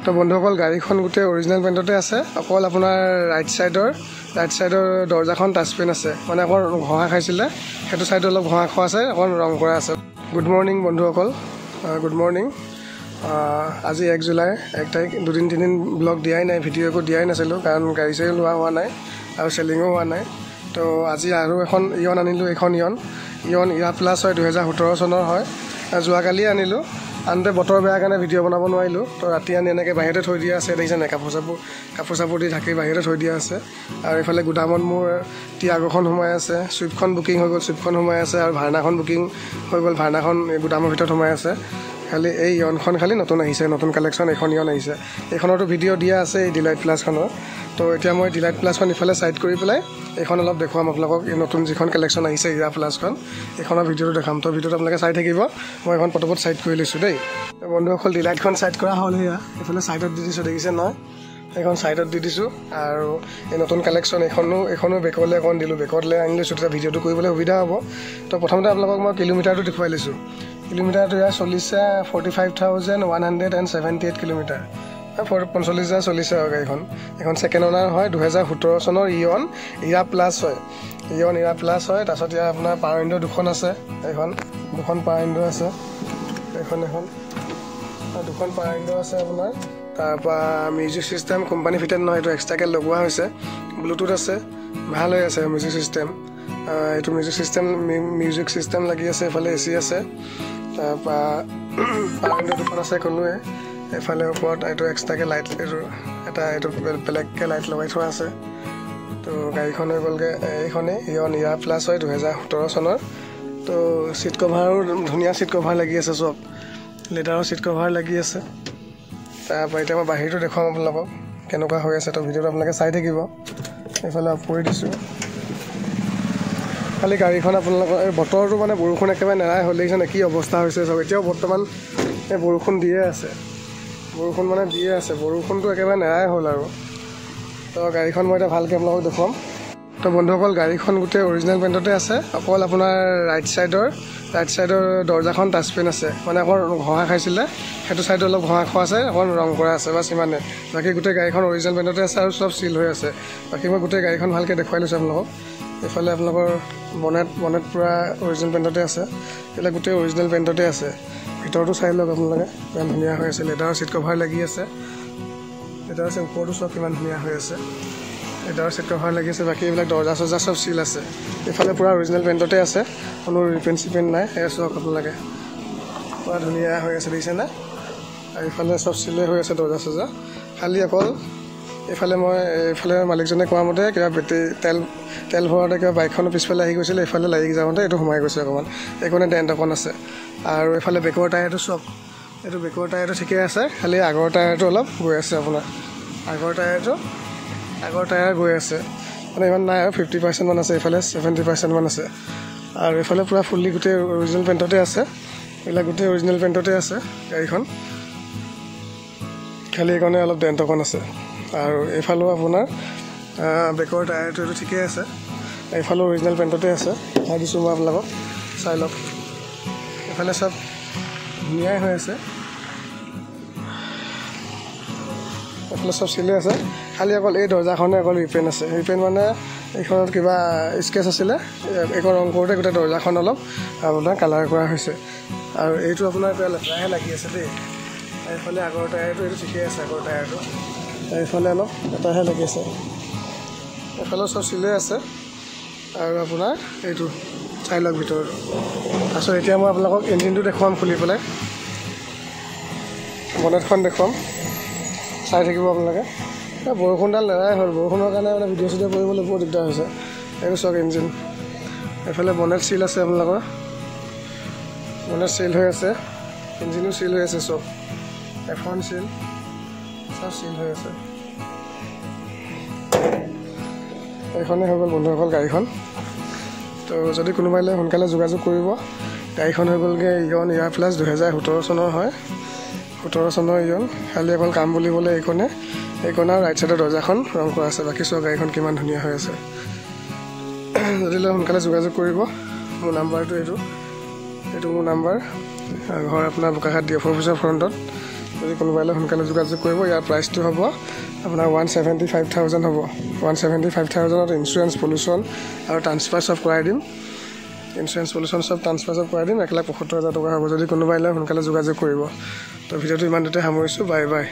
তো বন্ধুসকল গাড়ীখন গোটেই অৰিজিনেল পেইণ্টতে আছে অকল আপোনাৰ ৰাইট সাইডৰ দৰজাখন টাচ পেন আছে মানে অকল ঘঁহা খাইছিলে হেতু সাইড অলপ ঘঁহা খোৱা আছে অকল ৰং কৰা আছে গুড মৰ্নিং বন্ধুসকল গুড মৰ্নিং আজি 1 জুলাই 1 তাৰিখ দুদিন তিনিদিন ব্লগ দিয়াই নাই ভিডিঅ' একো দিয়াই নাছিলোঁ কাৰণ গাড়ী চাড়ী লোৱা হোৱা নাই আৰু চেলিঙো হোৱা নাই তো আজি আৰু এখন ইয়ন আনিলোঁ এখন ইয়ন ইৰা প্লাছ হয় 2017 চনৰ হয় যোৱাকালি আনিলোঁ আনতে বতৰ বেয়া কাৰণে ভিডিঅ' বনাব নোৱাৰিলোঁ তো ৰাতি আনি এনেকৈ বাহিৰতে থৈ দিয়া আছে দেখিছে নাই কাপোৰ চাপোৰ দি ঢাকি বাহিৰতে থৈ দিয়া আছে আৰু এইফালে গুদামত মোৰ টিয়াগোখন সোমাই আছে চুইফটখন বুকিং হৈ গ'ল চুইফটখন সোমাই আছে আৰু ভাৰ্নাখন বুকিং হৈ গ'ল ভাৰ্নাখন গুদামৰ ভিতৰত সোমাই আছে খালি এই ইয়নখন খালি নতুন আহিছে নতুন কালেকশ্যন এখন ইয়ন আহিছে এইখনতো ভিডিঅ' দিয়া আছে এই ডিলাইট প্লাছখনৰ তো এতিয়া মই ডিলাইট প্লাছখন ইফালে চাইড কৰি পেলাই এইখন অলপ দেখুৱাম আপোনালোকক এই নতুন যিখন কালেকশ্যন আহিছে ইৰা প্লাছখন এইখনৰ ভিডিঅ'টো দেখাম তো ভিডিঅ'টো আপোনালোকে চাই থাকিব মই এখন পটপট চাইড কৰি লৈছোঁ দেই বন্ধুসকল ডিলাইটখন চাইড কৰা হ'ল সেয়া এইফালে চাইডত দি দিছোঁ দেখিছে নহয় এইখন চাইডত দি দিছোঁ আৰু এই নতুন কালেকশ্যন এইখনো বেকলৈ এখন দিলোঁ বেকলৈ আনি লৈছোঁ তেতিয়া ভিডিঅ'টো কৰিবলৈ সুবিধা হ'ব তো প্ৰথমতে আপোনালোকক মই কিলোমিটাৰটো দেখুৱাই লৈছোঁ কিলোমিটাৰটো ইয়াৰ চলিছে 45,178 কিলোমিটাৰ 45,000 চলিছে আৰু গাড়ীখন এখন ছেকেণ্ড অনাৰ হয় 2017 চনৰ ইয়ন ইৰা প্লাছ হয় তাৰপিছত ইয়াৰ আপোনাৰ পাৱাৰ উইণ্ডো দুখন আছে দুখন পাৱাৰ উইণ্ডো আছে এখন দুখন পাৱাৰ উইণ্ডো আছে আপোনাৰ তাৰপৰা মিউজিক ছিষ্টেম কোম্পানী ফিটেড নহয় এইটো এক্সট্ৰাকৈ লগোৱা হৈছে ব্লুটুথ আছে ভাল হৈ আছে মিউজিক ছিষ্টেম এইটো মিউজিক ছিষ্টেম লাগি আছে এইফালে এ চি আছে তাৰপৰা পাৱাৰ উইণ্ডো দুখন আছে ক'লোৱে এইফালে ওপৰত এইটো এক্সট্ৰাকৈ লাইট এইটো বেলেগকৈ লাইট লগাই থোৱা আছে তো গাড়ীখন হৈ গ'লগৈ এইখনেই ইয়ন ইৰা প্লাছ হয় 2017 চনৰ তো ছিট কভাৰো ধুনীয়া ছিট কভাৰ লাগি আছে চব লেডাৰৰ ছিট কভাৰ লাগি আছে তাৰপৰা এতিয়া মই বাহিৰটো দেখুৱাম আপোনালোকক কেনেকুৱা হৈ আছে তো ভিডিঅ'টো আপোনালোকে চাই থাকিব এইফালে অফ কৰি দিছোঁ খালি গাড়ীখন আপোনালোকৰ এই বতৰটো মানে বৰষুণ একেবাৰে নেৰাই হ'ল দেখিছেনে কি অৱস্থা হৈছে চব এতিয়াও বৰ্তমান এই বৰষুণ দিয়ে আছে বৰষুণটো একেবাৰে নেৰাই হ'ল আৰু তো গাড়ীখন মই এতিয়া ভালকৈ আপোনালোকক দেখুৱাম তো বন্ধুসকল গাড়ীখন গোটেই অৰিজিনেল পেইণ্টতে আছে অকল আপোনাৰ ৰাইট সাইডৰ দৰজাখন টাচ পেন আছে মানে অকল ঘঁহা খাইছিলে সেইটো চাইডত অলপ ঘঁহা খোৱা আছে অকল ৰং কৰা আছে বাছ ইমানে বাকী গোটেই গাড়ীখন অৰিজিনেল পেইণ্টতে আছে আৰু চব চিল হৈ আছে বাকী মই গোটেই গাড়ীখন ভালকৈ দেখুৱাই লৈছোঁ আপোনালোকক এইফালে আপোনালোকৰ বনেট পূৰা অৰিজিনেল পেইণ্টতে আছে এইবিলাক গোটেই অৰিজিনেল পেইণ্টতে আছে ভিতৰটো চাই লওক আপোনালোকে ইমান ধুনীয়া হৈ আছে লেডাৰৰ ছিট কভাৰ লাগি আছে ওপৰটো চব কিমান ধুনীয়া হৈ আছে লেডাৰৰ ছিট কভাৰ লাগি আছে বাকী এইবিলাক দৰজা চজা চব চিল আছে এইফালে পূৰা অৰিজিনেল পেইণ্টতে আছে কোনো ৰিপেইণ্ট চিপেইণ্ট নাই সেয়া চাওক আপোনালোকে পূৰা ধুনীয়া হৈ আছে দেখিছেনে আৰু এইফালে চব চিলে হৈ আছে দৰজা চজা খালি অকল এইফালে মালিকজনে কোৱা মতে কিবা তেল ভৰাওঁতে কিবা বাইকখনৰ পিছফালে আহি গৈছিলে এইফালে লাগি যাওঁতে এইটো সোমাই গৈছে অকণমান এইখনে ডেণ্ট অকণ আছে আৰু এইফালে বেকৰ টায়াৰটো চব এইটো বেকৰ টায়াৰটো ঠিকেই আছে খালি আগৰ টায়াৰটো অলপ গৈ আছে আপোনাৰ আগৰ টায়াৰ গৈ আছে মানে ইমান নাই আৰু 50% মান আছে এইফালে 70% মান আছে আৰু এইফালে পূৰা ফুল্লি গোটেই অৰিজিনেল পেইণ্টতে আছে এইবিলাক গোটেই অৰিজিনেল পেইণ্টতে আছে গাড়ীখন খালি এইখনে অলপ ডেণ্ট অকণ আছে আৰু এইফালেও আপোনাৰ বেকৰ টায়াৰটো এইটো ঠিকেই আছে এইফালেও অৰিজিনেল পেইণ্টতে আছে চাই দিছোঁ মই আপোনালোকক চাই লওক এইফালে চব ধুনীয়াই হৈ আছে এইফালে চব চিলে আছে খালি অকল এই দৰজাখনে অকল ৰিপেইণ্ট আছে ৰিপেইণ্ট মানে এইখনত কিবা স্কেচ আছিলে এইখন ৰং কৰোঁতে গোটেই দৰজাখন অলপ আপোনাৰ কালাৰ কৰা হৈছে আৰু এইটো আপোনাৰ কিবা লেতেৰাহে লাগি আছে দেই এইফালে আগৰ টায়াৰটো এইটো ঠিকেই আছে আগৰ টায়াৰটো এইফালে অলপ লেতেৰাহে লাগি আছে এইফালেও চব চিলে আছে আৰু আপোনাৰ এইটো চাই লওক ভিতৰটো তাৰপিছত এতিয়া মই আপোনালোকক ইঞ্জিনটো দেখুৱাম খুলি পেলাই বনেটখন দেখুৱাম চাই থাকিব আপোনালোকে বৰষুণডাল নেৰাই হ'ল বৰষুণৰ কাৰণে মানে ভিডিঅ' চিডিঅ' কৰিবলৈ বৰ দিগদাৰ হৈছে এইটো চাওক ইঞ্জিন এইফালে বনেট চিল আছে আপোনালোকৰ বনেট চিল হৈ আছে ইঞ্জিনো চিল হৈ আছে চব এখন চিল চব চিল হৈ আছে এইখনেই হৈ গ'ল বন্ধুসকল গাড়ীখন তো যদি কোনোবাই লৈ সোনকালে যোগাযোগ কৰিব গাড়ীখন হৈ গ'লগৈ ইয়ন ইৰা প্লাছ 2017 চনৰ হয় 17 চনৰ ইয়ন খালি অকল কাম বুলিবলৈ এইখনে আৰু ৰাইট চাইডৰ দৰজাখন ৰং কৰা আছে বাকী চব গাড়ীখন কিমান ধুনীয়া হৈ আছে যদি লৈ সোনকালে যোগাযোগ কৰিব মোৰ নাম্বাৰটো এইটো মোৰ নাম্বাৰ ঘৰ আপোনাৰ বোকাখাট DF অফিচৰ ফ্ৰণ্টত যদি কোনোবাই সোনকালে যোগাযোগ কৰিব। ইয়াৰ প্ৰাইচটো হ'ব আপোনাৰ 175,000 হ'ব। 175,000ত ইঞ্চুৰেঞ্চ, পলিউশ্যন আৰু ট্ৰান্সফাৰ চব কৰাই দিম। ইঞ্চুৰেঞ্চ, পলিউশ্যন চব ট্ৰান্সফাৰ চব কৰাই দিম। 1,75,000 টকা হ'ব। যদি কোনোবাই সোনকালে যোগাযোগ কৰিব। তো ভিডিঅ'টো ইমানতে সামৰিছোঁ। Bye bye.